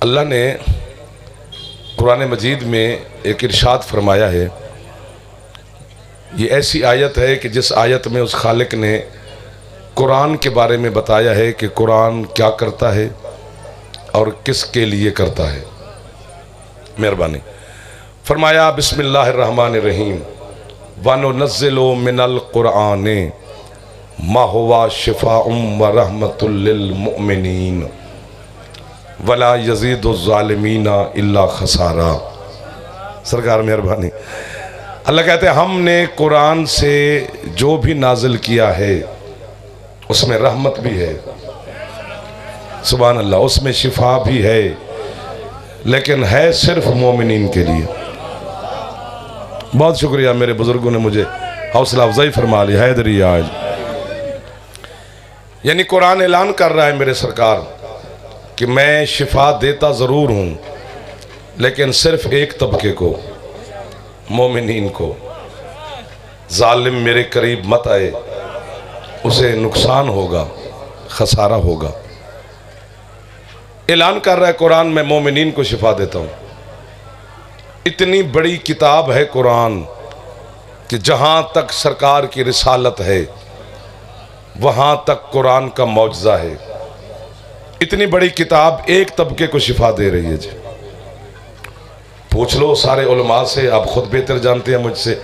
अल्लाह ने कुरान मजीद में एक इरशाद फरमाया है। ये ऐसी आयत है कि जिस आयत में उस खालिक ने कुरान के बारे में बताया है कि कुरान क्या करता है और किसके लिए करता है। मेहरबानी फरमाया, बिस्मिल्लाहिर्रहमानिर्रहीम वनुनज़्ज़िलु मिनल कुरान मा हुवा शिफ़ाउम व रहमतुल लिल मुमिनीन वला यज़ीदु ज़ालिमीना इल्ला खसारा। सरकार मेहरबानी। अल्लाह कहते हैं हमने कुरान से जो भी नाजिल किया है उसमें रहमत भी है, सुभान अल्लाह, उसमें शिफा भी है, लेकिन है सिर्फ मोमिनीन के लिए। बहुत शुक्रिया, मेरे बुजुर्गों ने मुझे हौसला अफजाई फरमा ली। हैदरी आज यानी कुरान ऐलान कर रहा है मेरे सरकार कि मैं शिफा देता ज़रूर हूँ, लेकिन सिर्फ एक तबके को, मोमिनीन को। जालिम मेरे करीब मत आए, उसे नुकसान होगा, खसारा होगा। ऐलान कर रहा है कुरान, मैं मोमिनीन को शिफा देता हूँ। इतनी बड़ी किताब है कुरान कि जहाँ तक सरकार की रिसालत है वहाँ तक कुरान का मौजज़ा है। इतनी बड़ी किताब एक तबके को शिफा दे रही है जी। पूछ लो सारे उलमा से, आप खुद बेहतर जानते हैं मुझसे।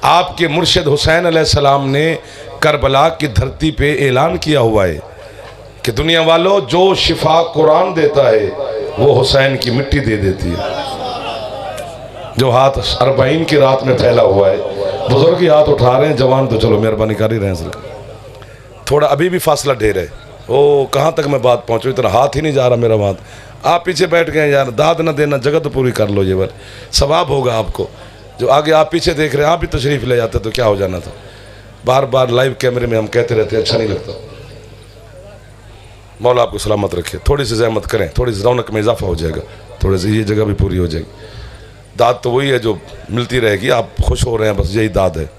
आपके मुर्शिद हुसैन अलैहिस्सलाम ने करबला की धरती पे ऐलान किया हुआ है कि दुनिया वालों, जो शिफा कुरान देता है वो हुसैन की मिट्टी दे देती है। जो हाथ 40 की रात में फैला हुआ है, बुजुर्ग ही हाथ उठा रहे हैं, जवान तो चलो मेहरबानी कर ही रहे हैं। थोड़ा अभी भी फासला ढेर है। ओ कहाँ तक मैं बात पहुँचूँ, इतना हाथ ही नहीं जा रहा मेरा बात। आप पीछे बैठ गए यार, दाद न देना, जगह तो पूरी कर लो, ये बार सवाब होगा आपको। जो आगे आप पीछे देख रहे हैं, आप भी तशरीफ़ ले जाते तो क्या हो जाना था। बार बार लाइव कैमरे में हम कहते रहते हैं, अच्छा नहीं लगता। मौला आपको सलामत रखे। थोड़ी सी ज़हमत करें, थोड़ी सी रौनक में इजाफा हो जाएगा, थोड़ी सी ये जगह भी पूरी हो जाएगी। दाद तो वही है जो मिलती रहेगी, आप खुश हो रहे हैं, बस यही दाद है।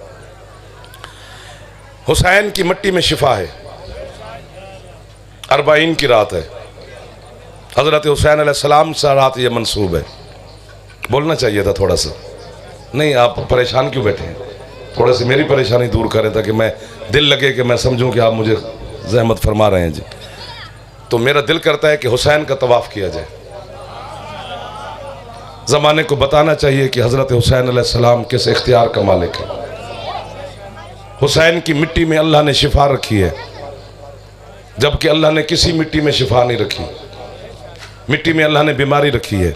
हुसैन की मिट्टी में शिफा है। 40 की रात है, हज़रत हुसैन अलैहिस्सलाम से रात ये मंसूब है। बोलना चाहिए था थोड़ा सा, नहीं आप परेशान क्यों बैठे हैं? थोड़ा सी मेरी परेशानी दूर करें ताकि मैं दिल लगे कि मैं समझूं कि आप मुझे ज़हमत फरमा रहे हैं जी। तो मेरा दिल करता है कि हुसैन का तवाफ़ किया जाए। ज़माने को बताना चाहिए कि हज़रत हुसैन अलैहिस्सलाम किस इख्तियार का मालिक है। हुसैन की मिट्टी में अल्लाह ने शिफा रखी है, जबकि अल्लाह ने किसी मिट्टी में शिफा नहीं रखी। मिट्टी में अल्लाह ने बीमारी रखी है।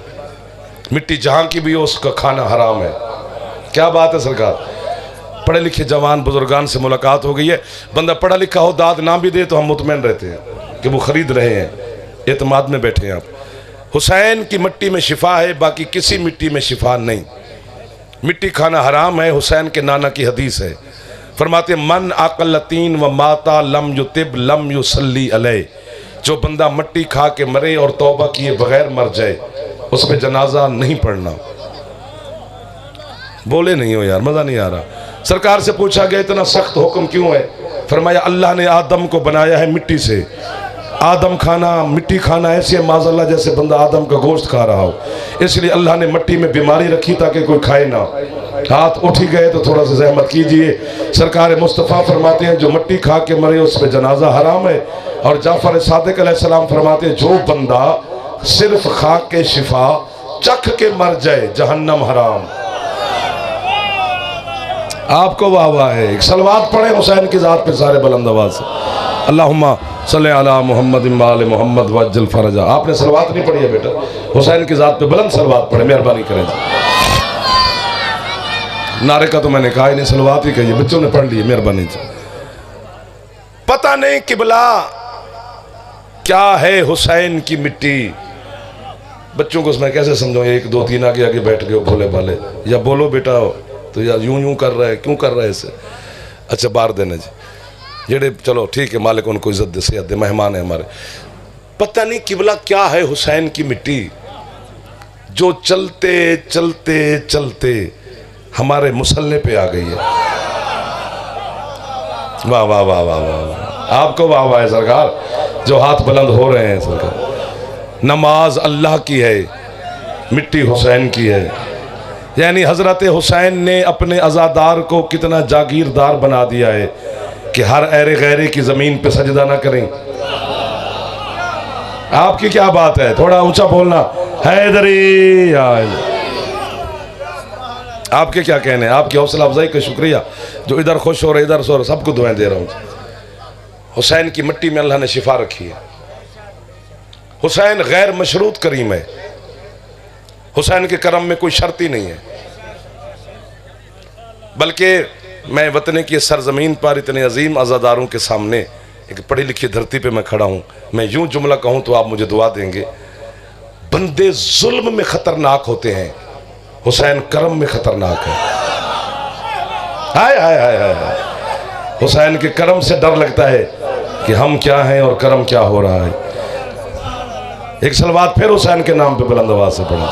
मिट्टी जहाँ की भी हो उसका खाना हराम है। क्या बात है सरकार। पढ़े लिखे जवान बुजुर्गान से मुलाकात हो गई है। बंदा पढ़ा लिखा हो, दाद ना भी दे तो हम मुतमैन रहते हैं कि वो ख़रीद रहे हैं, एतमाद में बैठे हैं आप। हुसैन की मिट्टी में शिफा है, बाकी किसी मिट्टी में शिफा नहीं। मिट्टी खाना हराम है। हुसैन के नाना की हदीस है, फरमाते मन अकलतीन व माता लम युतिब लम युसल्ली अलैह। जो बंदा मिट्टी खा के मरे और तौबा किए बगैर मर जाए, उस पर जनाजा नहीं पढ़ना। बोले नहीं हो यार, मज़ा नहीं आ रहा। सरकार से पूछा गया इतना सख्त हुक्म क्यों है? फरमाया अल्लाह ने आदम को बनाया है मिट्टी से। आदम खाना, मिट्टी खाना ऐसे माज़अल्लाह जैसे बंदा आदम का गोश्त खा रहा हो। इसलिए अल्लाह ने मिट्टी में बीमारी रखी ताकि कोई खाए ना। हाथ उठ ही गए तो थोड़ा सा ज़हमत कीजिए। सरकार मुस्तफ़ा फरमाते हैं जो मिट्टी खा के मरे उस पर जनाजा हराम है। और जाफ़र सादिक अलैहिस्सलाम फरमाते हैं जो बंदा सिर्फ खा के शिफा चख के मर जाए, जहन्नम हराम। आपको वाह वाह है। एक सलवात पढ़े हुसैन की ज़ात पे सारे बुलंद आवाज़ से, अल्लाहुम्मा सल्ले अला मुहम्मद व आले मुहम्मद वज्जल फरजा। आपने सलवात नहीं पढ़ी है बेटा, हुसैन की ज़ात पे बुलंद सलवात पढ़े, मेहरबानी करें। नारे का तो मैंने कहा ही नहीं, सलवात ही कही, बच्चों ने पढ़ ली, मेहरबानी। पता नहीं किबला क्या है हुसैन की मिट्टी। बच्चों को उसमें कैसे समझाऊं? 1 2 3 आगे आगे बैठ गए भोले भाले, या बोलो बेटा तो या यूं यूं कर रहा है, क्यों कर रहा है इसे? अच्छा बाहर देने जी, जेड़े चलो ठीक है, मालिक उनको इज्जत दे, सेहत दे, मेहमान है हमारे। पता नहीं किबला क्या है हुसैन की मिट्टी, जो चलते चलते चलते हमारे मुसल्ले पे आ गई है। वाह वाह वाह वाह वाह, आपको वाह वाह है सरकार, जो हाथ बुलंद हो रहे हैं सरकार। नमाज अल्लाह की है, मिट्टी हुसैन की है। यानी हज़रत हुसैन ने अपने अज़ादार को कितना जागीरदार बना दिया है कि हर ऐरे गैरे की ज़मीन पे सजदा ना करें। आपकी क्या बात है, थोड़ा ऊंचा बोलना। हैदरी आपके क्या कहने, आपकी हौसला अफजाई का शुक्रिया। जो इधर खुश हो रहे, इधर सो रहे, सबको दुआएं दे रहा हूँ। हुसैन की मिट्टी में अल्लाह ने शिफा रखी है। हुसैन गैर मशरूत करीम है। हुसैन के करम में कोई शर्त ही नहीं है। बल्कि मैं वतन की सरजमीन पर इतने अजीम अज़ादारों के सामने एक पढ़ी लिखी धरती पे मैं खड़ा हूँ, मैं यूं जुमला कहूँ तो आप मुझे दुआ देंगे। बंदे जुल्म में खतरनाक होते हैं, हुसैन करम में खतरनाक है। हाय हाय हाय हाय। हुसैन के करम से डर लगता है कि हम क्या हैं और करम क्या हो रहा है। एक सलवात फिर हुसैन के नाम पे बुलंद आवाज से पढ़ा।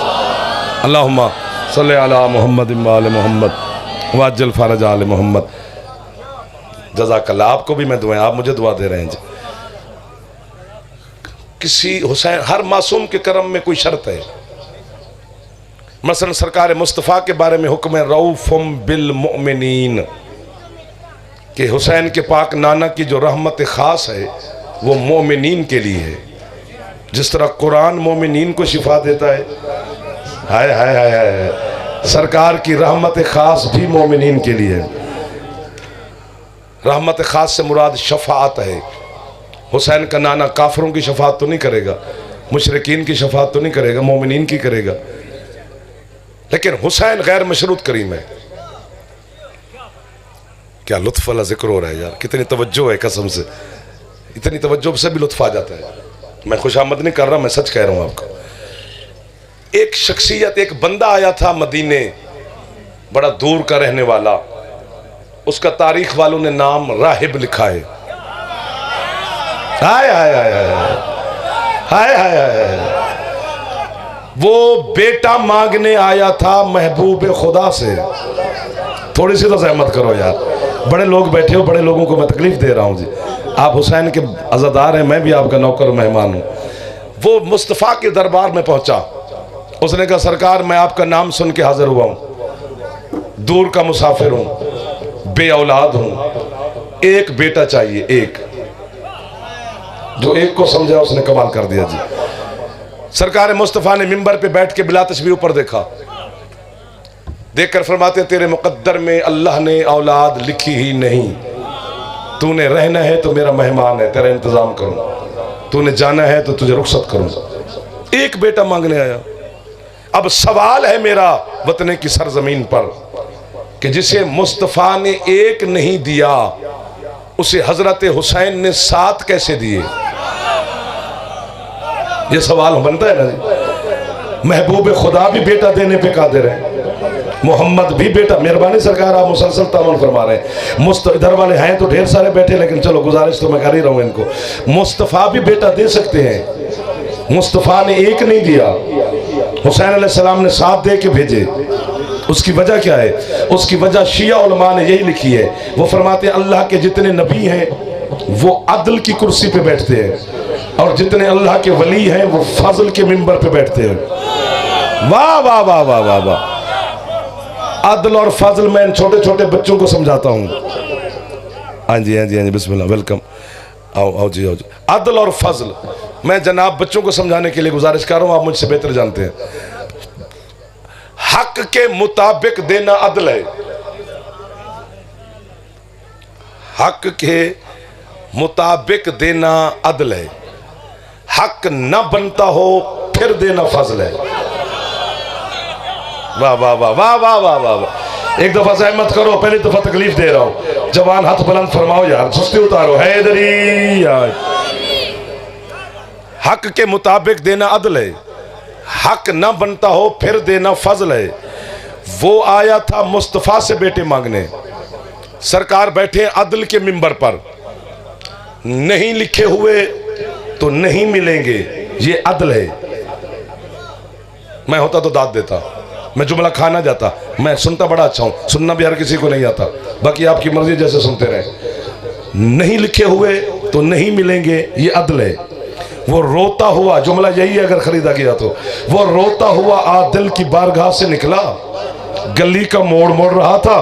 अल्लाहुम्मा सल्ली अला मुहम्मद व आले मुहम्मद वाज्जल फरज आले मोहम्मद। जज़ाकल्लाह। आपको भी मैं दुआएं, आप मुझे दुआ दे रहे हैं जी। किसी हुसैन, हर मासूम के करम में कोई शर्त है। मसलन सरकार मुस्तफ़ा के बारे में हुक्म है रऊफ़ुम बिल मुमिनीन, कि हुसैन के पाक नाना की जो रहमत ख़ास है वो मोमिनीन के लिए है। जिस तरह कुरान मोमिनीन को शिफा देता है, हाय हाय हाय हाय, सरकार की रहमत ख़ास भी मोमिनीन के लिए है। रहमत ख़ास से मुराद शफाअत है। हुसैन का नाना काफरों की शफाअत तो नहीं करेगा, मुशरिकीन की शफाअत तो नहीं करेगा, मोमिनीन की करेगा। लेकिन हुसैन गैर मशरूत करीम है। क्या लुत्फ़ वाला जिक्र हो रहा है यार, कितनी तवज्जो है, कसम से इतनी तवज्जो से भी लुत्फ़ आ जाता है। मैं खुशामद नहीं कर रहा, मैं सच कह रहा हूँ आपको। एक शख्सियत, एक बंदा आया था मदीने, बड़ा दूर का रहने वाला। उसका तारीख वालों ने नाम राहिब लिखा है। हाय हाय हाय हाय हाय हाय। वो बेटा मांगने आया था महबूब खुदा से। थोड़ी सी तो सहमत करो यार, बड़े लोग बैठे हो, बड़े लोगों को मैं तकलीफ दे रहा हूँ जी। आप हुसैन के अज़ादार हैं, मैं भी आपका नौकर मेहमान हूँ। वो मुस्तफ़ा के दरबार में पहुँचा। उसने कहा सरकार मैं आपका नाम सुन के हाजिर हुआ हूँ, दूर का मुसाफिर हूँ, बे औलाद हूँ, एक बेटा चाहिए। एक, जो एक को समझा उसने कमाल कर दिया जी। सरकार मुस्तफ़ा ने मिंबर पे बैठ के बिला तस्बीह ऊपर देखा, देखकर फरमाते तेरे मुक़द्दर में अल्लाह ने औलाद लिखी ही नहीं। तूने रहना है तो मेरा मेहमान है, तेरा इंतज़ाम करूँ, तूने जाना है तो तुझे रुखसत करूँ। एक बेटा मांगने आया। अब सवाल है मेरा वतन की सरजमीन पर कि जिसे मुस्तफ़ा ने एक नहीं दिया, उसे हजरत हुसैन ने 7 कैसे दिए? ये सवाल बनता है ना जी। महबूब खुदा भी बेटा देने पे कादिर है, मोहम्मद भी बेटा। मेहरबानी सरकार, आप मुसलसल तामन फरमा रहे हैं। इधर वाले हैं तो ढेर सारे बैठे, लेकिन चलो गुजारिश तो मैं कर ही रहा हूँ इनको। मुस्तफ़ा भी बेटा दे सकते हैं, मुस्तफ़ा ने एक नहीं दिया, हुसैन अलैहिस्सलाम ने 7 दे के भेजे। उसकी वजह क्या है? उसकी वजह शिया उलमा ने यही लिखी है। वो फरमाते हैं अल्लाह के जितने नबी हैं वो अदल की कुर्सी पे बैठते हैं, और जितने अल्लाह के वली हैं वो फजल के मिंबर पे बैठते हैं। वाह वाह वाह वाह वाह वाह। अदल और फजल मैं छोटे छोटे बच्चों को समझाता हूँ। हाँ जी हाँ जी हाँ जी, बिस्मिल्लाह, वेलकम। आओ आओ जी, आओ जी। अदल और फजल मैं जनाब बच्चों को समझाने के लिए गुजारिश कर रहा हूँ, आप मुझसे बेहतर जानते हैं। हक के मुताबिक देना अदल है, हक के मुताबिक देना अदल है। हक न बनता हो फिर देना फजल है। वाह वाह वाह वाह वाह वाह वाह। एक दफा सहमत करो, पहली दफा तकलीफ दे रहा हूं। जवान हाथ बुलंद फरमाओ यार, सुस्ती उतारो। हैदरी यार, हक के मुताबिक देना अदल है, हक न बनता हो फिर देना फजल है। वो आया था मुस्तफ़ा से बेटे मांगने, सरकार बैठे अदल के मिंबर पर, नहीं लिखे हुए तो नहीं मिलेंगे, ये अदल है। मैं होता तो दाद देता, मैं जुमला खाना जाता, मैं सुनता बड़ा अच्छा हूं, सुनना भी हर किसी को नहीं आता, बाकी आपकी मर्जी जैसे सुनते रहे। नहीं लिखे हुए तो नहीं मिलेंगे, ये अदल है। वो रोता हुआ, जुमला यही है अगर खरीदा गया तो, वो रोता हुआ आदिल की बारगाह से निकला, गली का मोड़ मोड़ रहा था,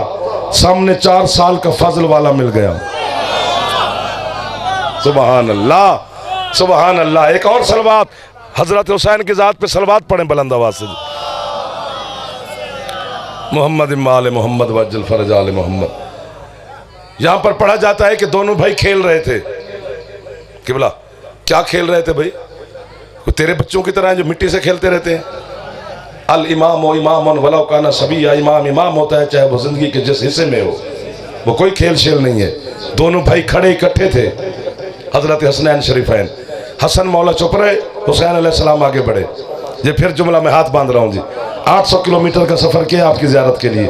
सामने 4 साल का फजल वाला मिल गया। सुबहान अल्लाह, सुबहान अल्लाह। एक और सलवात हजरत हुसैन की जात पे सलवात पढ़ें बुलंद आवाज से। मोहम्मद इमाल मोहम्मद वजल फरज आल मोहम्मद। यहां पर पढ़ा जाता है कि दोनों भाई खेल रहे थे। किबला क्या खेल रहे थे भाई? तेरे बच्चों की तरह जो मिट्टी से खेलते रहते हैं। अल इमाम ओ इमाम वला काना सभी, या इमाम इमाम होता है चाहे वो जिंदगी के जिस हिस्से में हो, वो कोई खेल शेल नहीं है। दोनों भाई खड़े इकट्ठे थे। हजरत हसनैन शरीफैन, हसन मौला चुप रहे, हुसैन अलैहिस्सलाम आगे बढ़े। ये फिर जुमला में हाथ बांध रहा हूँ जी। 800 किलोमीटर का सफर किया आपकी ज़ियारत के लिए,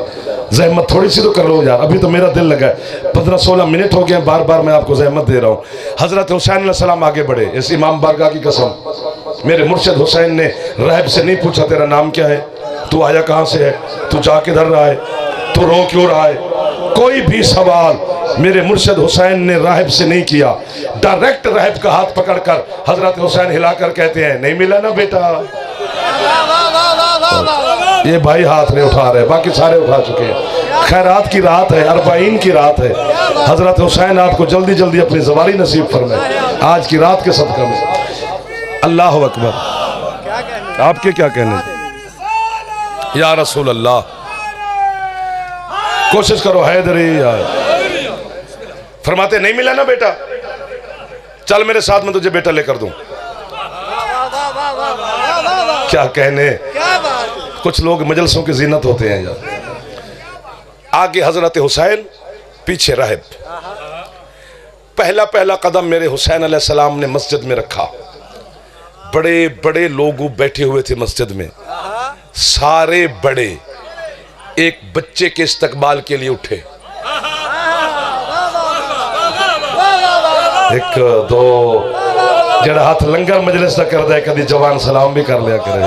जहमत थोड़ी सी तो कर लो यार। अभी तो मेरा दिल लगा है, 15-16 मिनट हो गए, बार बार मैं आपको जहमत दे रहा हूँ। हजरत हुसैन अलैहिस्सलाम आगे बढ़े। इस इमाम बारगाह की कसम, मेरे मुर्शिद हुसैन ने राहिब से नहीं पूछा तेरा नाम क्या है, तू आया कहाँ से है, तू जा किधर रहा है, तू रो क्यों रहा है, कोई भी सवाल मेरे मुर्शिद हुसैन ने राहिब से नहीं किया। डायरेक्ट राहिब का हाथ पकड़कर हजरत हुसैन हिलाकर कहते हैं, नहीं मिला ना बेटा। ये भाई हाथ नहीं उठा रहे, बाकी सारे उठा चुके हैं। खैरात की रात है, अरबाइन की रात है। हजरत हुसैन आपको जल्दी जल्दी अपनी ज़वारी नसीब फरमाए आज की रात के सदका में। अल्लाह अकबर। आपके क्या कहने या रसूल अल्लाह? कोशिश करो हैदरी यार। फरमाते नहीं मिला ना बेटा, चल मेरे साथ में तुझे बेटा लेकर दूं। क्या कहने, कुछ लोग मजलसों की जीनत होते हैं यार। आगे हजरत हुसैन, पीछे राहिब। पहला पहला कदम मेरे हुसैन अलैहिस्सलाम ने मस्जिद में रखा। बड़े बड़े लोग बैठे हुए थे मस्जिद में, सारे बड़े एक बच्चे के इस्तकबाल के लिए उठे। एक दो जरा हाथ लंगर मजलिस ना कर दे, कभी जवान सलाम भी कर लिया करे।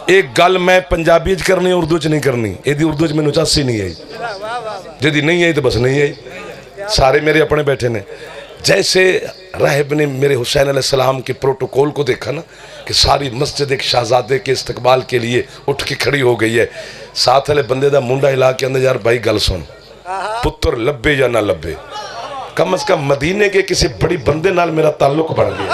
एक गल मैं पंजाबी च करनी, उर्दू च नहीं करनी। यदि उर्दू च मैनू चासी नहीं आई, यदि नहीं आई तो बस नहीं आई। सारे मेरे अपने बैठे ने। जैसे राहिब ने मेरे हुसैन अलैहिस्सलाम के प्रोटोकॉल को देखा ना, कि सारी मस्जिद एक शहजादे के इस्तकबाल के लिए उठ के खड़ी हो गई है। साथ वाले बंदे का मुंडा हिला के अंदर, यार भाई गल सुन, पुत्र लब्बे या ना लब्बे, कम से कम मदीने के किसी बड़ी बंदे नाल मेरा ताल्लुक बन गया।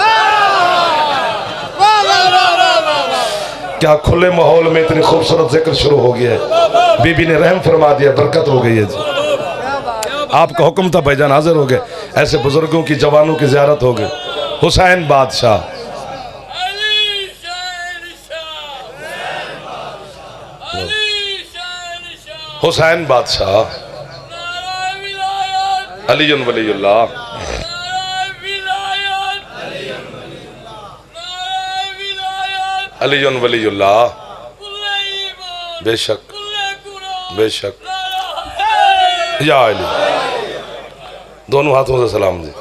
क्या खुले माहौल में इतनी खूबसूरत जिक्र शुरू हो गया है। बीबी ने रहम फरमा दिया, बरकत हो गई है जी। आपका हुक्म था भाईजान, हाजिर हो गए। ऐसे बुजुर्गों की, जवानों की ज़ियारत हो गई। हुसैन बादशाह, हुसैन बादशाह, अली वलीउल्लाह, अली वलीउल्लाह, बेशक बेशक, या अली। दोनों हाथों से सलाम जी।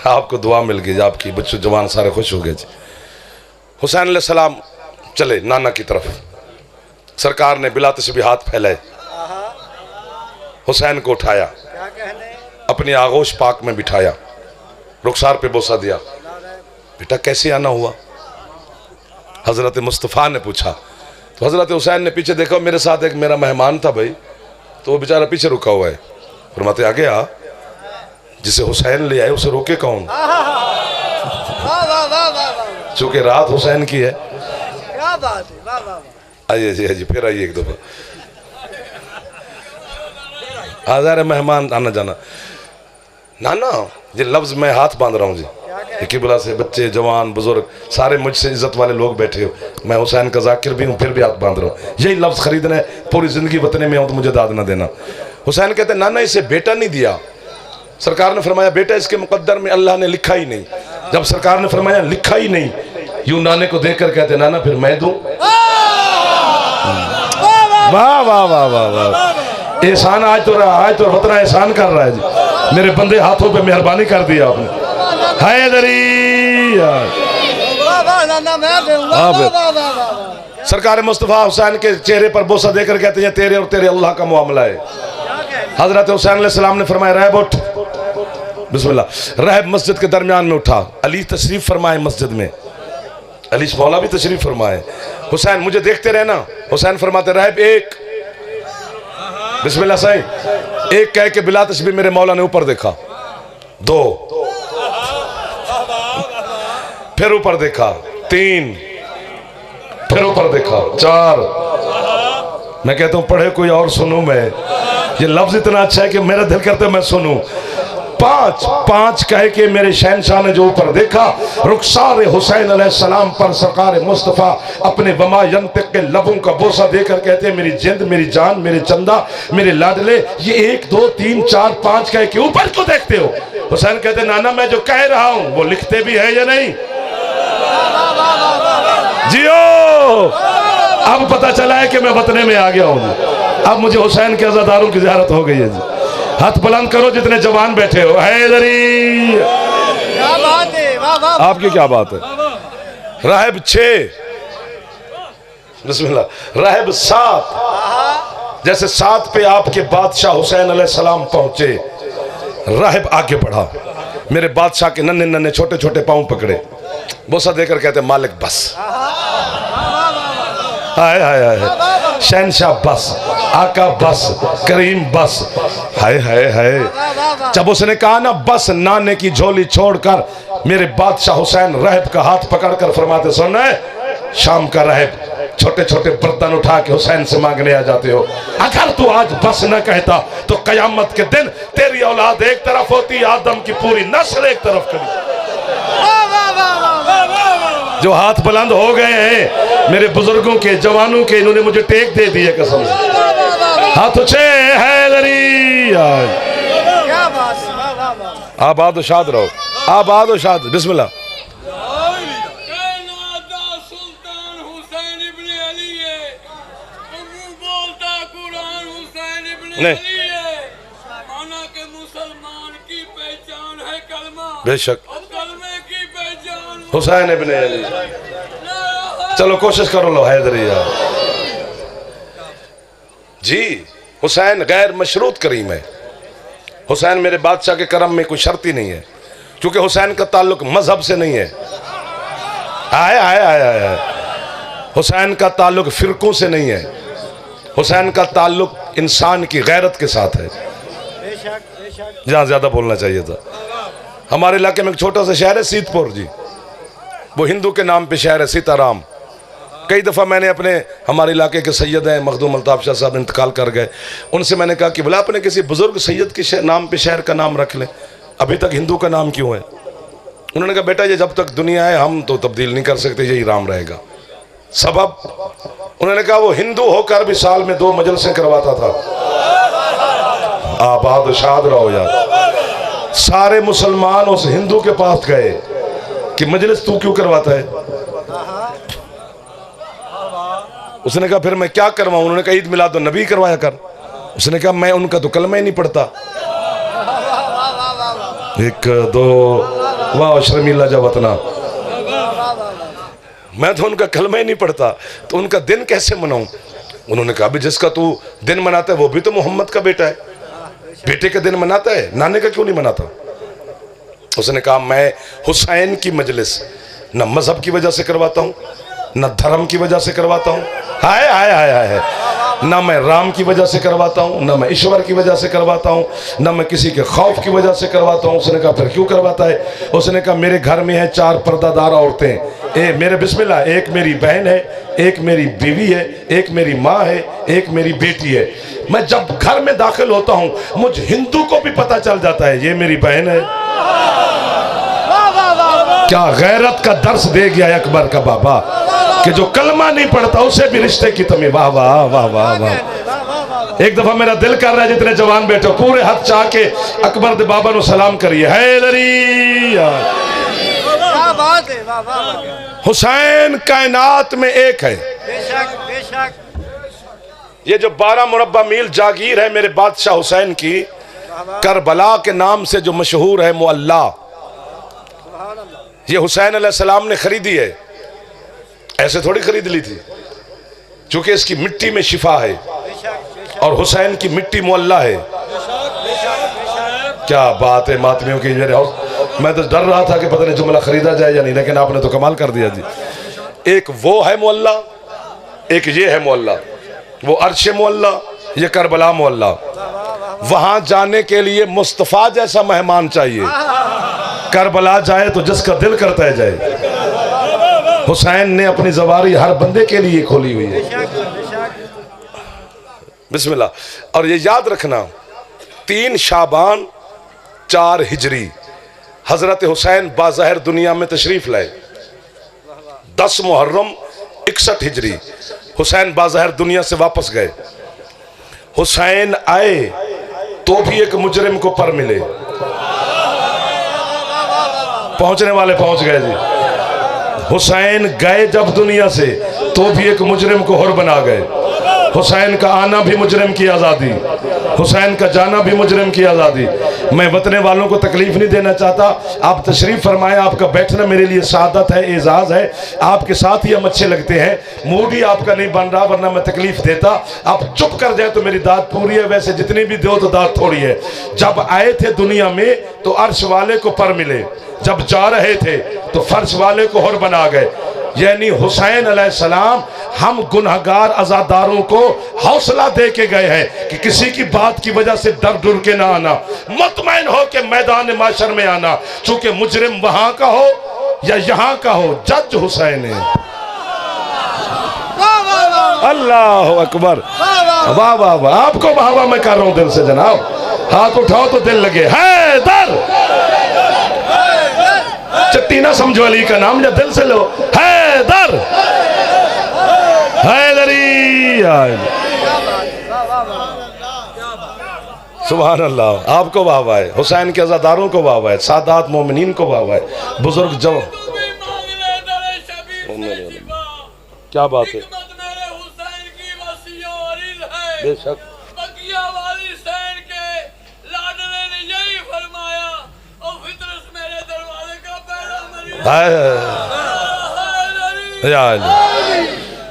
आपको दुआ मिल गई, आपकी बच्चों जवान सारे खुश हो गए जी। हुसैन अलैहिस्सलाम चले नाना की तरफ। सरकार ने बिला तस्बीह हाथ फैलाए, हुसैन को उठाया, अपनी आगोश पाक में बिठाया, रुखसार पे बोसा दिया। बेटा कैसे आना हुआ? हजरत मुस्तफ़ा ने पूछा। तो हजरत हुसैन ने पीछे देखा, मेरे साथ एक मेरा मेहमान था भाई, तो वो बेचारा पीछे रुका हुआ है। फरमाते आगे आ, जिसे हुसैन ले आए उसे रोके कौन? चूंकि रात हुसैन की है। आइए जी, आइए फिर आइए एक दफा। हजार मेहमान आना जाना। नाना ये लफ्ज मैं हाथ बांध रहा हूँ जी। किबला से बच्चे, जवान, बुजुर्ग सारे मुझसे इज्जत वाले लोग बैठे हो। मैं हुसैन का जाकिर भी हूँ, फिर भी हाथ बांध रहा हूँ। यही लफ्ज खरीदना है, पूरी जिंदगी वतने में हूँ तो मुझे दाद ना देना। हुसैन कहते नाना इसे बेटा नहीं दिया। सरकार ने फरमाया बेटा इसके मुकद्दर में अल्लाह ने लिखा ही नहीं। जब सरकार ने फरमाया लिखा ही नहीं, यूं नाने को देखकर कहते नाना फिर मैं दूं। वाह वाह वाह वाह वाह। एहसान आज तो रहा, आज तो वतना एहसान कर रहा है जी। मेरे बंदे हाथों पे मेहरबानी कर दिया आपने। सरकार मुस्तफ़ा हुसैन के चेहरे पर बोसा देकर कहते हैं तेरे और तेरे अल्लाह का मामला है। हजरत हुसैन अलैहिस्सलाम ने फरमाया रहब उठ, बिस्मिल्लाह। रहब मस्जिद के दरमियान में उठा, अली तशरीफ फरमाए मस्जिद में, अली मौला भी तशरीफ फरमाए। हुसैन मुझे देखते रहना। हुसैन फरमाते रहब एक, बिस्मिल्लाह सही, एक कह के बिला तशबीह मेरे मौला ने ऊपर देखा, दो, फिर ऊपर देखा, तीन, फिर ऊपर देखा, चार। मैं कहता हूं पढ़े कोई और सुनूं मैं, ये लफ्ज इतना अच्छा है कि मेरा दिल करता है मैं सुनूं। पांच, पांच कह के मेरे शहनशाह ने जो ऊपर देखा, रुखसार हुसैन अलैहिस्सलाम पर सरकार मुस्तफ़ा अपने वमा यंतिक के लबों का बोसा देकर कहते हैं मेरी जिंद, मेरी जान, मेरे चंदा, मेरे लाडले। ये 1 2 3 4 5 कह के ऊपर क्यों देखते हो? हुसैन कहते नाना मैं जो कह रहा हूं वो लिखते भी है या नहीं? जियो, अब पता चला है कि मैं वतने में आ गया हूं। अब मुझे हुसैन के अज़ादारों की ज़ियारत हो गई है जी। हाथ बुलंद करो जितने जवान बैठे हो। हैदरी, क्या बात है, वाह वाह। आपकी क्या बात है? राहिब 6, बिस्मिल्लाह। राहिब 7, जैसे 7 पे आपके बादशाह हुसैन अलैहिस्सलाम पहुंचे, राहिब आगे बढ़ा, मेरे बादशाह के नन्हे नन्हे छोटे छोटे पांव पकड़े, बोसा देकर कहते मालिक बस, हाय हाय हाय, शहनशाह बस, आका बस, करीम बस, हाय हाय हाय। जब उसने कहा ना बस, नाने की झोली छोड़कर मेरे बादशाह हुसैन रहब का हाथ पकड़कर फरमाते सुन शाम का रहब छोटे छोटे बर्तन उठा के हुसैन से मांगने आ जाते हो। अगर तू आज बस न कहता तो कयामत के दिन तेरी औलाद एक तरफ होती, आदम की पूरी नस्ल एक तरफ खड़ी। जो हाथ बुलंद हो गए हैं मेरे बुजुर्गों के, जवानों के, इन्होंने मुझे टेक दे दी है कसम से। हाथ उठे हैदरी, आबाद शाद रहो, आबाद शाद। बिस्मिल्लाह। नहीं मुसलमान की पहचान है कलमा, बेशक कलमे की पहचान हुसैन इब्ने अली। चलो कोशिश करो लो हैदरी यार जी। हुसैन गैर मशरूत करीम है। हुसैन मेरे बादशाह के करम में कोई शर्त ही नहीं है, क्योंकि हुसैन का ताल्लुक मजहब से नहीं है। आए आए आए आए, हुसैन का ताल्लुक फिरकों से नहीं है, हुसैन का ताल्लुक इंसान की गैरत के साथ है। जहाँ ज्यादा बोलना चाहिए था। हमारे इलाके में एक छोटा सा शहर है सीतपुर जी, वो हिंदू के नाम पे शहर है, सीताराम। कई दफ़ा मैंने अपने हमारे इलाके के सैयद हैं मखदूम अल्ताफ शाह साहब इंतकाल कर गए, उनसे मैंने कहा कि भला अपने किसी बुजुर्ग सैयद के नाम पे शहर का नाम रख लें, अभी तक हिंदू का नाम क्यों है? उन्होंने कहा बेटा ये जब तक दुनिया है हम तो तब्दील नहीं कर सकते, यही राम रहेगा। सबब उन्होंने कहा वो हिंदू होकर भी साल में 2 मजलिसें करवाता था। आबाद शाद रहो यार। सारे मुसलमान उस हिंदू के पास गए कि मजलिस तू क्यों करवाता है? उसने कहा फिर मैं क्या करवाऊं? उन्होंने कहा ईद मिलाद नबी करवाया कर। उसने कहा मैं उनका तो कलमा ही नहीं पढ़ता। 1 2 वाह शर्मीला जवतना, मैं तो उनका कलमा ही नहीं पढ़ता, तो उनका दिन कैसे मनाऊं? उन्होंने कहा भी जिसका तू दिन मनाता है वो भी तो मोहम्मद का बेटा है, बेटे का दिन मनाता है, नाने का क्यों नहीं मनाता? उसने कहा मैं हुसैन की मजलिस न मजहब की वजह से करवाता हूँ, न धर्म की वजह से करवाता हूँ, हाय हाय हाय हाय, ना मैं राम की वजह से करवाता हूँ, ना मैं ईश्वर की वजह से करवाता हूँ, ना मैं किसी के खौफ की वजह से करवाता हूँ। उसने कहा फिर क्यों करवाता है? उसने कहा मेरे घर में है 4 पर्दादार औरतें, मेरे बिस्मिल्लाह, एक मेरी बहन है, एक मेरी बीवी है, एक मेरी माँ है, एक मेरी बेटी है। मैं जब घर में दाखिल होता हूँ मुझ हिंदू को भी पता चल जाता है ये मेरी बहन है। क्या गैरत का दर्स दे गया अकबर का बाबा कि जो कलमा नहीं पढ़ता उसे भी रिश्ते की तमी। वाह वाह वाह वाह वाह। एक दफा मेरा दिल कर रहा है जितने जवान बैठे पूरे हाथ चाह के अकबर दे बाबा नु सलाम करिए। हैदरी क्या बात है, वाह वाह। हुसैन कायनात में एक है। बेशक बेशक। ये जो 12 मुरब्बा मील जागीर है मेरे बादशाह हुसैन की, करबला के नाम से जो मशहूर है मुअल्ला, ये हुसैन अलैहिस्सलाम ने खरीदी है, ऐसे थोड़ी खरीद ली थी, क्योंकि इसकी मिट्टी में शिफा है और हुसैन की मिट्टी मुअल्ला है। क्या बात है मातमियों की मेरे हाउस। मैं तो डर रहा था कि पता नहीं जुमला खरीदा जाए या नहीं, लेकिन आपने तो कमाल कर दिया जी। एक वो है मोहल्ला, एक ये है मोहल्ला। वो अर्श मोहल्ला, ये करबला मोहल्ला। वहां जाने के लिए मुस्तफ़ा जैसा मेहमान चाहिए। करबला जाए तो जिसका दिल करता है जाए। हुसैन ने अपनी ज़वारी हर बंदे के लिए खोली हुई है। बिस्मिल्लाह। और ये याद रखना, 3 शाबान 4 हिजरी हजरत हुसैन बाज़ाहिर दुनिया में तशरीफ लाए। 10 मुहर्रम 61 हिजरी हुसैन बाज़ाहिर दुनिया से वापस गए। हुसैन आए तो भी एक मुजरिम को पर मिले। पहुंचने वाले पहुंच गए जी। हुसैन गए जब दुनिया से तो भी एक मुजरिम को हुर बना गए। हुसैन का आना भी मुजरिम की आज़ादी, हुसैन का जाना भी मुजरिम की आज़ादी। मैं वतने वालों को तकलीफ नहीं देना चाहता। आप तशरीफ़ फरमाएं, आपका बैठना मेरे लिए सादत है, एजाज़ है। आपके साथ ही हम अच्छे लगते हैं। मूड ही आपका नहीं बन रहा, वरना मैं तकलीफ देता। आप चुप कर जाए तो मेरी दाद पूरी है, वैसे जितनी भी दो तो दाद थोड़ी है। जब आए थे दुनिया में तो अर्श वाले को पर मिले, जब जा रहे थे तो फर्श वाले को हुर बना गए। यानी हुसैन अलैहिस्सलाम हम गुनहगार अज़ादारों को हौसला दे के गए हैं कि किसी की बात की वजह से डर डर के ना आना, मुतमईन हो के मैदान माशर में आना। चूंकि मुजरिम वहां का हो या यहाँ का हो, जज हुसैन है। अल्लाह अकबर, वाह वाह वाह। आपको वाह वाह मैं कर रहा हूं दिल से जनाब। हाथ उठाओ तो दिल लगे। हैदर, चट्टी ना समझो अली का नाम, या दिल से लो। हैदर, हैदरी। सुभान अल्लाह। आपको वाह वाह है, हुसैन के अज़ादारों को वाह वाह है, सादात मोमिनीन को वाह वाह है। बुजुर्ग जो क्या बात है, बेशक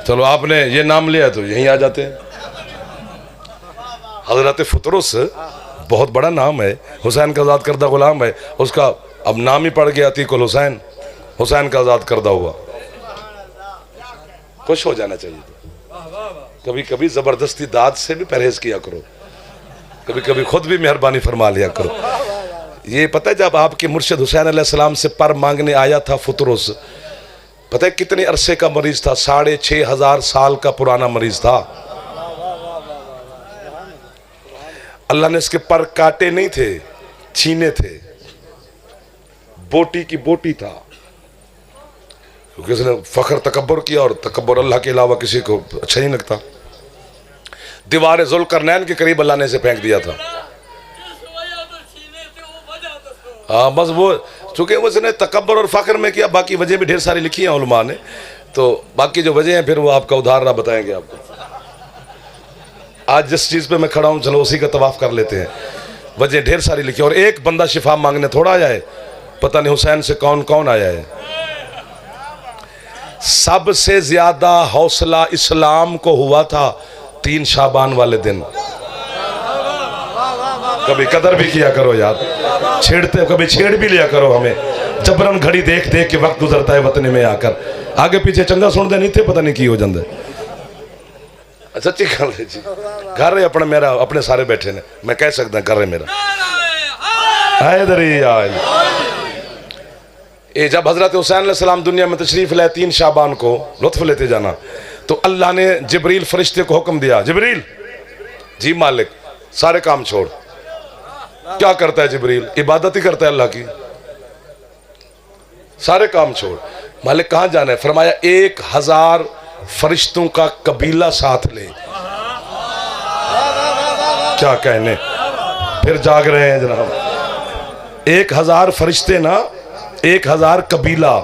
चलो आपने ये नाम लिया तो यहीं आ जाते हैं। हजरत फुतरुस बहुत बड़ा नाम है, हुसैन का आज़ाद करदा गुलाम है। उसका अब नाम ही पड़ गया अतीकुल हुसैन, हुसैन का आज़ाद करदा हुआ। खुश हो जाना चाहिए। कभी कभी ज़बरदस्ती दाद से भी परहेज किया करो, कभी कभी खुद भी मेहरबानी फरमा लिया करो। ये पता है जब आपके मुर्शिद हुसैन अलैहिस्सलाम से पर मांगने आया था फुतरुस, पता है कितने अरसे का मरीज था? 6500 साल का पुराना मरीज था। अल्लाह ने इसके पर काटे नहीं थे, छीने थे। बोटी की बोटी था, क्योंकि उसने फख्र तकब्बुर किया, और तकब्बुर अल्लाह के अलावा किसी को अच्छा नहीं लगता। दीवार ज़ुल्करनैन के करीब अल्लाह ने इसे फेंक दिया था। हाँ बस वो, चूंकि उसने तकब्बुर और फ़ख्र में किया। बाकी वजह भी ढेर सारी लिखी हैं उलमा ने, तो बाकी जो वजह हैं फिर वो आपका उधार ना बताएंगे आपको। आज जिस चीज़ पे मैं खड़ा हूँ, चलो उसी का तवाफ़ कर लेते हैं। वजह ढेर सारी लिखी, और एक बंदा शिफा मांगने थोड़ा आया है। पता नहीं हुसैन से कौन कौन आया है। सबसे ज्यादा हौसला इस्लाम को हुआ था 3 शाबान वाले दिन। कभी कदर भी किया करो यार, छेड़ते कभी छेड़ भी लिया करो हमें। जबरन घड़ी देख देख के वक्त गुजरता है वतने में आकर, आगे पीछे चंगा सुनते नहीं थे, पता नहीं की हो जाता। सच्ची गल है जी, घर है अपना, मेरा अपने सारे बैठे ने, मैं कह सकता घर है मेरा। ये जब हजरत हुसैन अलैहिस्सलाम दुनिया में तशरीफ लाए 3 शाबान को, लुत्फ लेते जाना, तो अल्लाह ने जिब्रील फरिश्ते को हुक्म दिया, जिब्रील जी मालिक सारे काम छोड़। क्या करता है जिब्रील? इबादत ही करता है अल्लाह की। सारे काम छोड़। मालिक कहां जाना है? फरमाया 1000 फरिश्तों का कबीला साथ ले। क्या कहने, फिर जाग रहे हैं जनाब। 1000 फरिश्ते ना, 1000 कबीला।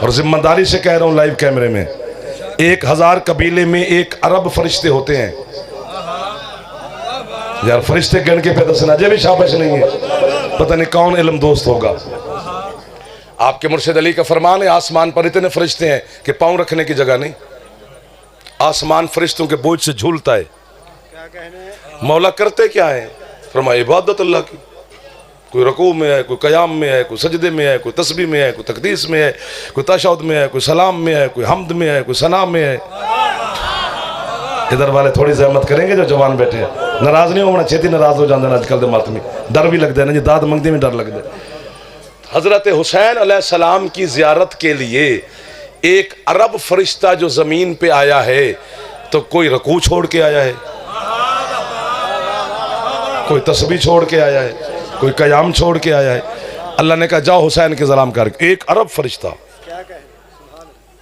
और जिम्मेदारी से कह रहा हूं लाइव कैमरे में, 1000 कबीले में 1 अरब फरिश्ते होते हैं। यार फरिश्ते गिन के पे दसना जे भी शाबाश नहीं है, पता नहीं कौन इल्म दोस्त होगा। आपके मुर्शिद अली का फरमान है, आसमान पर इतने फरिश्ते हैं कि पांव रखने की जगह नहीं। आसमान फरिश्तों के बोझ से झूलता है। मौला करते क्या है? फरमाया इबादत अल्लाह की। कोई रकू में है, कोई क़याम में है, कोई सजदे में है, कोई तस्बीह में है, कोई तकदीस में है, कोई तशहुद में है, कोई सलाम में है, कोई हमद में है, कोई सना में है। इधर वाले थोड़ी ज़हमत करेंगे जो जवान बैठे हैं, नाराज़ नहीं होना, छेती नाराज़ हो जाते हैं आजकल के मात में, डर भी लगता है ना जी, दाद मंगते में डर लगता है। हज़रत हुसैन अलैहिस्सलाम की ज़ियारत के लिए एक अरब फरिश्ता जो ज़मीन पे आया है, तो कोई रकू छोड़ के आया है, कोई तस्बीह छोड़ के आया है, कोई क़याम छोड़ के आया है। अल्लाह ने कहा जाओ हुसैन के सलाम कर। एक अरब फरिश्ता,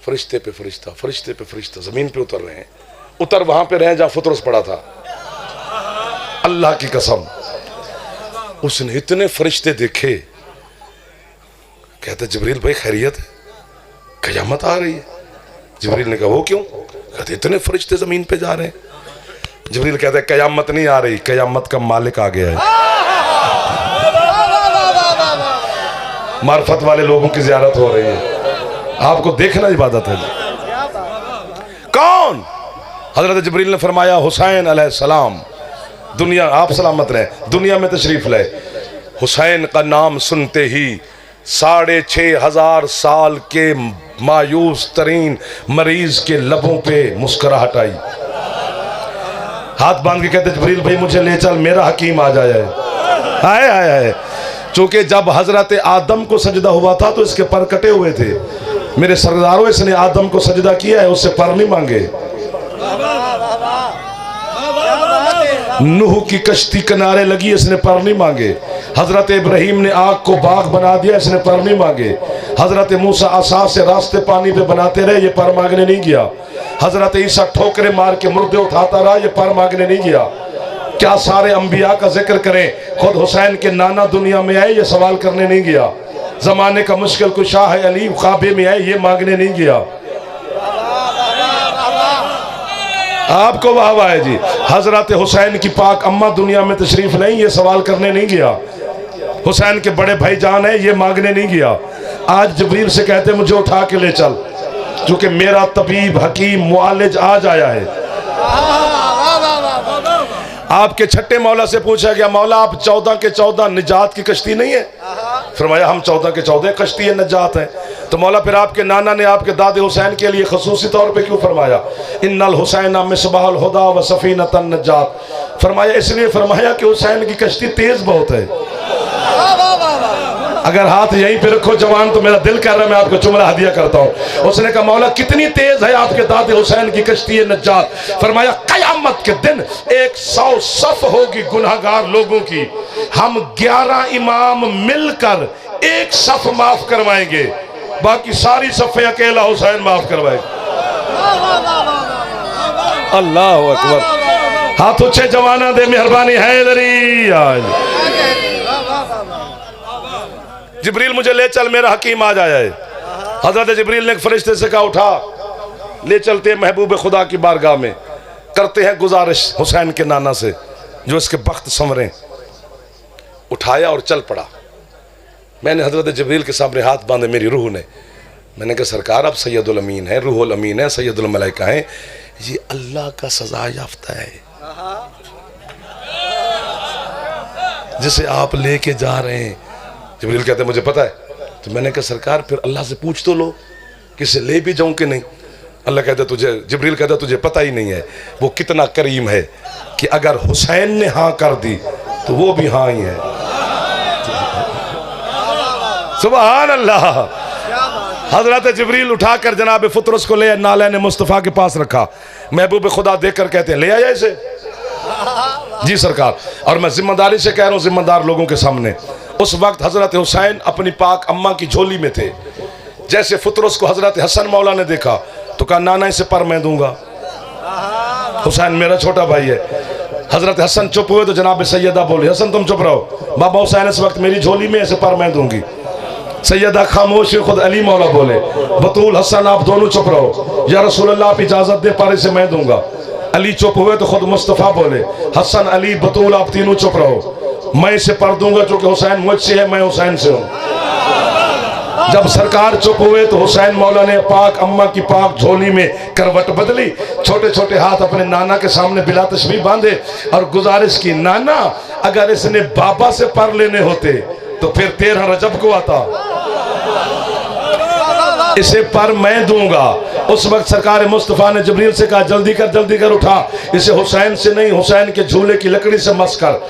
फरिश्ते पे फरिश्ता, फरिश्ते पे फरिश्ता ज़मीन पे उतर रहे हैं। उतर वहां पे रहे जहां फुतरस पड़ा था। अल्लाह की कसम, उसने इतने फरिश्ते देखे, कहते जिब्रील भाई खैरियत है, क़यामत आ रही है। जिब्रील ने कहा वो क्यों? कहते इतने फरिश्ते ज़मीन पे जा रहे हैं। जिब्रील कहते हैं क़यामत नहीं आ रही, क़यामत का मालिक आ गया है। मार्फत वाले लोगों की ज़ियारत हो रही है, आपको देखना इबादत है। कौन? हज़रत जिब्रील ने फरमाया हुसैन अलैहिस्सलाम, दुनिया आप सलामत रहे, दुनिया में तशरीफ़ लाए। हुसैन का नाम सुनते ही 6500 साल के मायूस तरीन मरीज के लबों पे मुस्कुराहट आई। हाथ बांध के कहते जिब्रील भाई मुझे ले चल, मेरा हकीम आ जाए। आए आए आए, चूंकि जब हजरत आदम को सजदा हुआ था तो इसके पर कटे हुए थे। मेरे सरदारों, इसने आदम को सजदा किया है, उससे पर नहीं मांगे। नूह की कश्ती किनारे लगी, इसने पर नहीं मांगे। हजरत इब्राहीम ने आग को बाग बना दिया, इसने पर नहीं मांगे। हजरत मूसा आसा से रास्ते पानी पे बनाते रहे, ये पर मांगने नहीं गया। हजरत ईसा ठोकरे मार के मुर्दे उठाता रहा, ये पर मांगने नहीं गया। क्या सारे अंबिया का जिक्र करें, खुद हुसैन के नाना दुनिया में आए, ये सवाल करने नहीं गया। जमाने का मुश्किल कुशा है अली ख्वाबे में आए, ये मांगने नहीं गया। आपको वाह वाह है जी। हजरत हुसैन की पाक अम्मा दुनिया में तशरीफ नहीं, ये सवाल करने नहीं गया। हुसैन के बड़े भाई जान है, ये मांगने नहीं गया। आज जिब्रील से कहते मुझे उठा के ले चल, क्योंकि मेरा तबीब हकीम मुआलिज आज आया है। आपके छठे मौला से पूछा गया, मौला आप 14 के 14 निजात की कश्ती नहीं है? फरमाया हम 14 के 14 कश्ती है, निजात है। तो मौला फिर आपके नाना ने आपके दादे हुसैन के लिए खसूसी तौर पे क्यों फरमाया इन्नल हुसैन मिसबाहुल हुदा व सफीनतन नजात? फरमाया इसलिए फरमाया कि हुसैन की कश्ती तेज बहुत है। अगर हाथ यहीं पे रखो जवान, तो मेरा दिल कर रहा है मैं आपको जुमला हदिया करता हूँ। उसने कहा मौला कितनी तेज है आपके दादे हुसैन की कश्ती है नजात? फरमाया कयामत के दिन 100 सफ होगी गुनहगार लोगों की, हम 11 इमाम मिलकर एक सफ माफ करवाएंगे, बाकी सारी सफ़े अकेला हुसैन माफ करवाएंगे। अल्लाह अकबर। हाथ उच्छे जवाना दे मेहरबानी हैदरी। आज जिब्रील मुझे ले चल, मेरा हकीम आ जाए। हजरत जिब्रील ने एक फरिश्ते से कहा उठा, ले चलते हैं महबूब खुदा की बारगाह में, करते हैं गुजारिश हुसैन के नाना से जो इसके बख्त संवरें। उठाया और चल पड़ा। मैंने हजरत जिब्रील के सामने हाथ बांधे, मेरी रूह ने। मैंने कहा सरकार आप सैयदुल अमीन है, रूहुल अमीन है, सैयदुल मलाइका है, ये अल्लाह का सजा याफ्ता है जिसे आप लेके जा रहे हैं। जिब्रील कहते मुझे पता है। तो मैंने कहा सरकार फिर अल्लाह से पूछ तो लो किसे ले भी जाऊं कि नहीं। अल्लाह कहता तुझे, जिब्रील कहता तुझे पता ही नहीं है वो कितना करीम है कि अगर हुसैन ने हाँ कर दी तो वो भी हाँ ही है। सुभान अल्लाह। हजरत जिब्रील उठाकर जनाब फुतरस को ले नालैन मुस्तफ़ा के पास रखा। महबूब खुदा देखकर कहते हैं ले आया इसे। जी सरकार। और मैं जिम्मेदारी से कह रहा हूँ, जिम्मेदार लोगों के सामने, उस वक्त हजरत हुसैन अपनी पाक अम्मा की झोली में थे। जैसे फुतरस को हजरत हसन मौला ने देखा तो कहा नाना इसे पर मैं दूंगा, हुसैन मेरा छोटा भाई है। हजरत हसन चुप हुए तो जनाब सैयदा बोली हसन तुम चुप रहो, बाबा हुसैन इस वक्त मेरी झोली में, इसे पर मैं दूंगी। सैयदा खामोश, खुद अली मौला बोले बतूल हसन आप दोनों चुप रहो, या रसूल अल्लाह आप इजाजत दे, पर इसे मैं दूंगा। अली चुप हुए तो खुद मुस्तफ़ा बोले हसन अली बतूल आप तीनों चुप रहो, मैं इसे पर दूंगा क्योंकि हुसैन मुझसे है, मैं हुसैन से हूं। जब सरकार चुप हुए तो हुसैन मौला ने पाक अम्मा की पाक झोली में करवट बदली, छोटे छोटे हाथ अपने नाना के सामने बिला तशबीह बांधे और गुजारिश की नाना अगर इसने बाबा से पर लेने होते तो फिर 13 रजब को आता। इसे पर मैं दूंगा। उस वक्त सरकार मुस्तफ़ा ने जबरील से कहा जल्दी कर उठा, इसे हुसैन से नहीं हुसैन के झूले की लकड़ी से मस कर।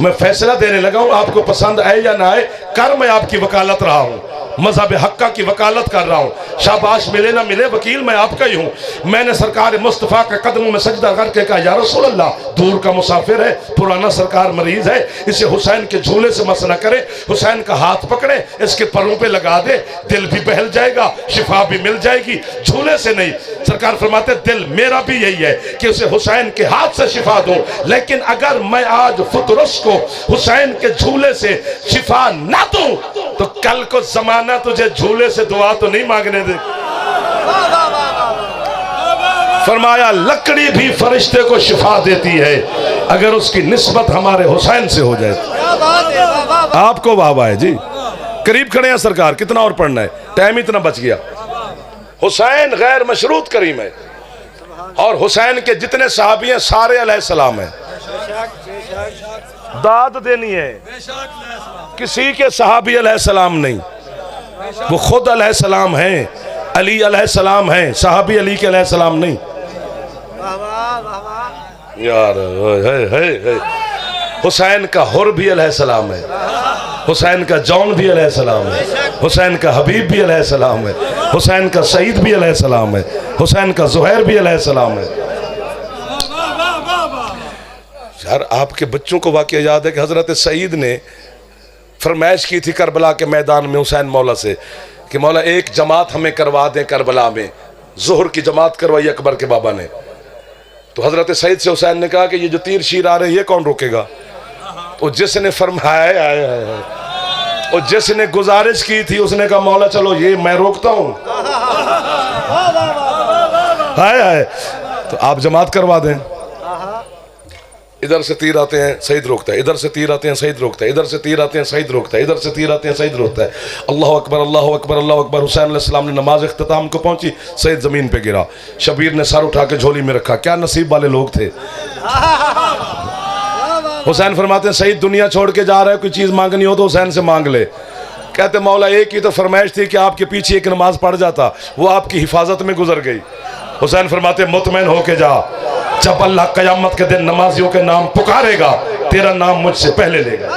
मैं फैसला देने लगा हूं, आपको पसंद आए या ना आए, कर मैं आपकी वकालत रहा हूं, मज़हब हक्का की वकालत कर रहा हूं। शाबाश मिले ना मिले वकील मैं आपका ही हूं। मैंने सरकार मुस्तफ़ा के कदमों में सजदा करके कहा या रसूल अल्लाह, दूर का मुसाफिर है, पुराना सरकार मरीज है, इसे हुसैन के झूले से मस न करे, हुसैन का हाथ पकड़े, इसके परों पे लगा दे, दिल भी बहल जाएगा, शिफा भी मिल जाएगी, झूले से नहीं। सरकार फरमाते दिल मेरा भी यही है कि उसे हुसैन के हाथ से शिफा दूं, लेकिन अगर मैं आज फुतरस को हुसैन के झूले से शिफा ना दूं तो कल को जमाना तुझे झूले से दुआ तो नहीं मांगने दे। फरमाया लकड़ी भी फरिश्ते को शिफा देती है अगर उसकी निस्बत हमारे हुसैन से हो जाए। आपको वाह है जी, करीब खड़े हैं सरकार, कितना और पढ़ना है, टाइम इतना बच गया। हुसैन गैर मशरूत करीम है और हुसैन के जितने सहाबी हैं सारे अलैहिस्सलाम हैं। दाद देनी है, किसी के सहाबी अलैहिस्सलाम नहीं, वो खुद अलैहिस्सलाम हैं, अली अलैहिस्सलाम हैं, सहाबी अली के अलैहिस्सलाम नहीं। यार है हुसैन का हुर भी अलैहिस्सलाम है, हुसैन का जौन भी अलैहिस्सलाम है, हुसैन का हबीब भी अलैहिस्सलाम है, हुसैन का सईद भी अलैहिस्सलाम है, हुसैन का ज़ुहैर भी अलैहिस्सलाम है। यार आपके बच्चों को वाकया याद है कि हजरत सईद ने फरमाइश की थी करबला के मैदान में हुसैन मौला से कि मौला एक जमात हमें करवा दें करबला में। जोहर की जमात करवाई अकबर के बाबा ने, तो हजरत सईद से हुसैन ने कहा कि ये जो तीर शीर आ रहे हैं ये कौन रोकेगा। तो जिसने फरमाया और जिसने गुजारिश की थी उसने कहा मौला चलो ये मैं रोकता हूं। हाय तो आप जमात करवा दें। इधर से तीर आते हैं सईद रोकता है, इधर से तीर आते हैं सईद रोकता है, इधर से तीर आते हैं सईद रोकता है, इधर से तीर आते हैं सईद रोकता है। अल्लाह अकबर अल्लाह अकबर अल्लाह अकबर। हुसैन अलैहिस्सलाम ने नमाज इख्तिताम को पहुंची, सईद जमीन पे गिरा, शबीर ने सर उठा के झोली में रखा। क्या नसीब वाले लोग थे। हुसैन फरमाते हैं सईद दुनिया छोड़ के जा रहा है, कोई चीज मांगनी हो तो हुसैन से मांग ले। कहते मौला एक ही तो फरमाइश थी कि आपके पीछे एक नमाज पढ़ जाता, वो आपकी हिफाजत में गुजर गई। हुसैन फरमाते मुतमैन होके जा, जब अल्लाह कयामत के दिन नमाजियों के नाम पुकारेगा तेरा नाम मुझसे पहले लेगा।